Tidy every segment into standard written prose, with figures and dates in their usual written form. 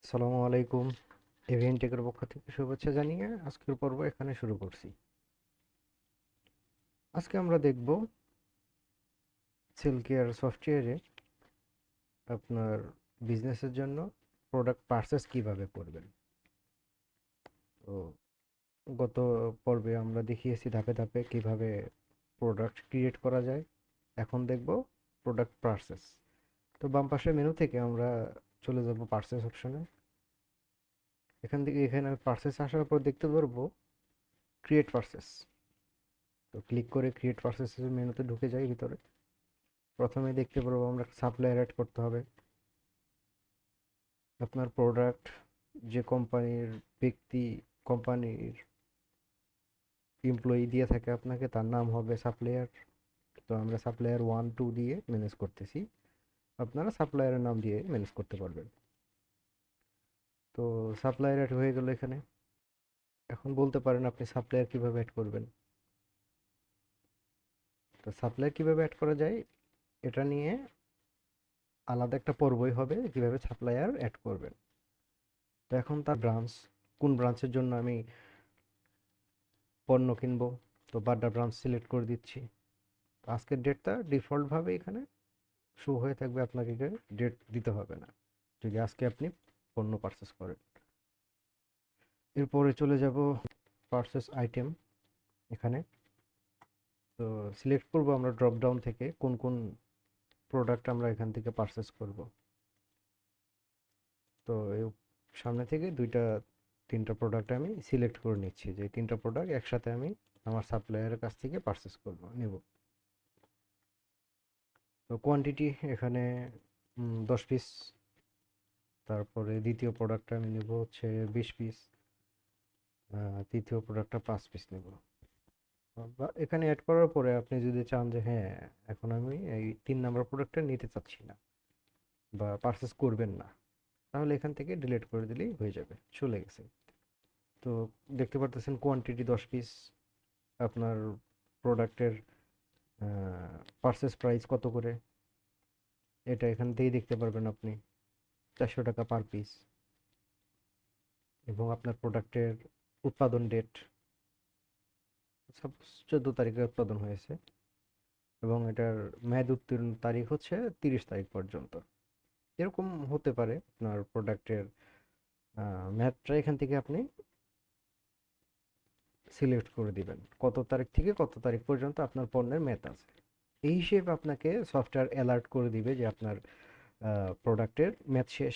আসসালামু আলাইকুম। ইভেন্টেকের পক্ষ থেকে শুভেচ্ছা জানিয়ে আজকের পর্ব এখানে শুরু করছি। আজকে আমরা দেখব সেল কেয়ার সফটওয়্যারে আপনার বিজনেসের জন্য প্রোডাক্ট পারচেস কিভাবে করবেন। তো গত পর্বে আমরা দেখিয়েছি ধাপে ধাপে কিভাবে প্রোডাক্ট ক্রিয়েট করা যায়। এখন দেখব প্রোডাক্ট পারচেস। তো বাম পাশের মেনু থেকে আমরা চলে যাব পারচেস অপশনে। এখান থেকে এখানে পারচেস আসার পর দেখতে পারবো ক্রিয়েট পারচেস। তো ক্লিক করে ক্রিয়েট পারচেসের মেনুতে ঢুকে যাই ভিতরে। প্রথমে দেখতে পারবো আমরা সাপ্লায়ার অ্যাড করতে হবে। আপনার প্রোডাক্ট যে কোম্পানির ব্যক্তি কোম্পানির এমপ্লয়ি দিয়ে থাকে আপনাকে, তার নাম হবে সাপ্লায়ার। তো আমরা সাপ্লায়ার 1 2 দিয়ে ম্যানেজ করতেছি, আপনারা সাপ্লায়ারের নাম দিয়ে ম্যানেজ করতে পারবেন। তো সাপ্লায়ার অ্যাড হয়ে গেল এখানে। এখন বলতে পারেন আপনি সাপ্লায়ার কিভাবে অ্যাড করবেন। তো সাপ্লায়ার কিভাবে অ্যাড করা যায় এটা নিয়ে আলাদা একটা পর্বই হবে, কিভাবে সাপ্লায়ার অ্যাড করবেন। তো এখন তার ব্রাঞ্চ, কোন ব্রাঞ্চের জন্য আমি পণ্য কিনবো, তো বাড্ডা ব্রাঞ্চ সিলেক্ট করে দিচ্ছি। তো আজকের ডেটটা ডিফল্টভাবে এখানে শো হয়ে থাকবে, আপনাকে ডেট দিতে হবে না যদি আজকে আপনি পণ্য পারচেস করেন। এরপরে চলে যাব পারচেস আইটেম এখানে। তো সিলেক্ট করব আমরা ড্রপ ডাউন থেকে কোন কোন প্রোডাক্ট আমরা এখান থেকে পারচেস করব। তো এই সামনে থেকে দুইটা তিনটা প্রোডাক্ট আমি সিলেক্ট করে নিচ্ছি, যে তিনটা প্রোডাক্ট একসাথে আমি আমার সাপ্লায়ারের কাছ থেকে পারচেস করব নেব। তো কোয়ান্টিটি এখানে 10 পিস। তারপরে দ্বিতীয় প্রোডাক্টটা আমি নেব হচ্ছে 20 পিস। তৃতীয় প্রোডাক্টটা 5 পিস নেব। বা এখানে অ্যাড করার পরে আপনি যদি চান যে হ্যাঁ, এখন আমি এই 3 নাম্বার প্রোডাক্টটা নিতে চাচ্ছি না বা পারচেস করবেন না, তাহলে এখান থেকে ডিলিট করে দিলেই হয়ে যাবে, চলে গেছে। তো দেখতে পারতেছেন কোয়ান্টিটি 10 পিস। আপনার প্রোডাক্টের পারচেস প্রাইস কত করে এটা এখান থেকেই দেখতে পারবেন আপনি, 400 টাকা পার পিস। এবং আপনার প্রোডাক্টের উৎপাদন ডেট, সাপোজ 14 তারিখে উৎপাদন হয়েছে এবং এটার মেয়াদ উত্তীর্ণ তারিখ হচ্ছে 30 তারিখ পর্যন্ত। এরকম হতে পারে আপনার প্রোডাক্টের মেয়াদটা এখান থেকে আপনি সিলেক্ট করে দিবেন, কত তারিখ থেকে কত তারিখ পর্যন্ত আপনার পণ্যের মেয়াদ আছে। এই হিসেবে আপনাকে সফটওয়্যার অ্যালার্ট করে দিবে যে আপনার প্রোডাক্টের মেয়াদ শেষ।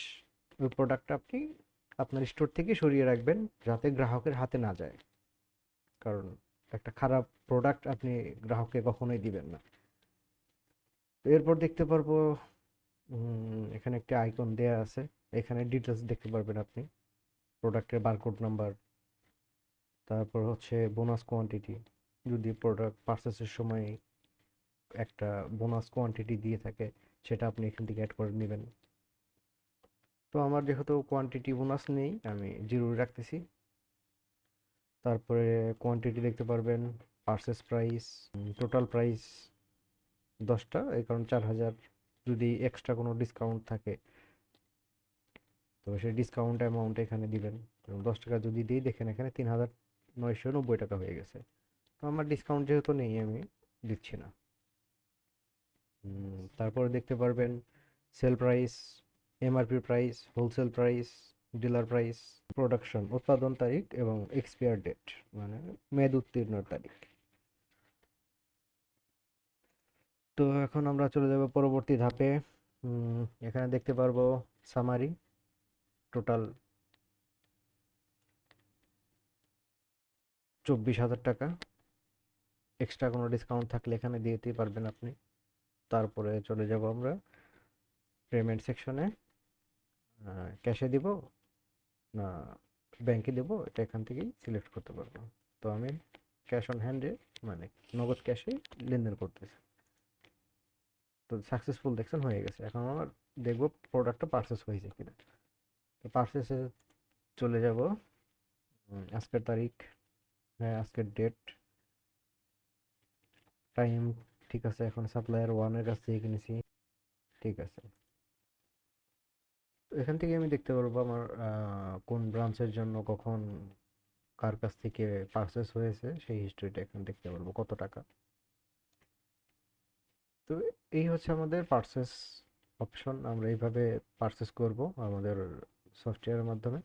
ওই প্রোডাক্টটা আপনি আপনার স্টোর থেকে সরিয়ে রাখবেন যাতে গ্রাহকের হাতে না যায়, কারণ একটা খারাপ প্রোডাক্ট আপনি গ্রাহককে কখনোই দিবেন না। তো এরপর দেখতে পারবো এখানে একটা আইকন দেয়া আছে, এখানে ডিটেলস দেখতে পারবেন আপনি, প্রোডাক্টের বারকোড নাম্বার, তারপর হচ্ছে বোনাস কোয়ান্টিটি, যদি প্রোডাক্ট পারচেসের সময় একটা বোনাস কোয়ান্টিটি দিয়ে থাকে সেটা আপনি এখান থেকে অ্যাড করে নেবেন। তো আমার যেহেতু কোয়ান্টিটি বোনাস নেই, আমি জিরো রাখতেছি। তারপরে কোয়ান্টিটি দেখতে পারবেন, পারচেস প্রাইস, টোটাল প্রাইস 10টা, এই কারণ 4000। যদি এক্সট্রা কোনো ডিসকাউন্ট থাকে তো সেই ডিসকাউন্ট অ্যামাউন্ট এখানে দিবেন। 10 টাকা যদি দিই, দেখেন এখানে 3990 টাকা হয়ে গেছে। তো আমার ডিসকাউন্ট যেহেতু নেই আমি দিচ্ছি না। তারপরে দেখতে পারবেন sale price, MRP price, wholesale price, dealer price, production উৎপাদন তারিখ এবং এক্সপায়ার ডেট মানে মেয়াদ উত্তীর্ণর তারিখ। তো এখন আমরা চলে যাব পরবর্তী ধাপে। এখানে দেখতে পারবো সামারি, টোটাল 24,000 টাকা। এক্সট্রা কোনো ডিসকাউন্ট থাকলে এখানে দিয়ে দিতে পারবেন আপনি। তারপরে চলে যাব আমরা পেমেন্ট সেকশনে, ক্যাশে দিব না ব্যাংকে দেবো এটা এখান থেকেই সিলেক্ট করতে পারবো। তো আমি ক্যাশ অন হ্যান্ডে মানে নগদ ক্যাশে লেনদেন করতেছি। তো সাকসেসফুল দেখছেন হয়ে গেছে। এখন আমার দেখবো প্রোডাক্টটা পারচেস হয়েছে কিনা। তো পারচেসে চলে যাব, আজকের তারিখ, হ্যাঁ আজকের ডেট, টাইম ঠিক আছে। এখন সাপ্লায়ার 1 এর কাছ থেকে কিনেছি, ঠিক আছে। তো এখান থেকে আমি দেখতে পারবো আমার কোন ব্রাঞ্চের জন্য কখন কার কাছ থেকে পারচেস হয়েছে সেই হিস্ট্রিটা এখানে দেখতে পারবো কত টাকা। তো এই হচ্ছে আমাদের পারচেস অপশন, আমরা এইভাবে পারচেস করব আমাদের সফটওয়্যারের মাধ্যমে।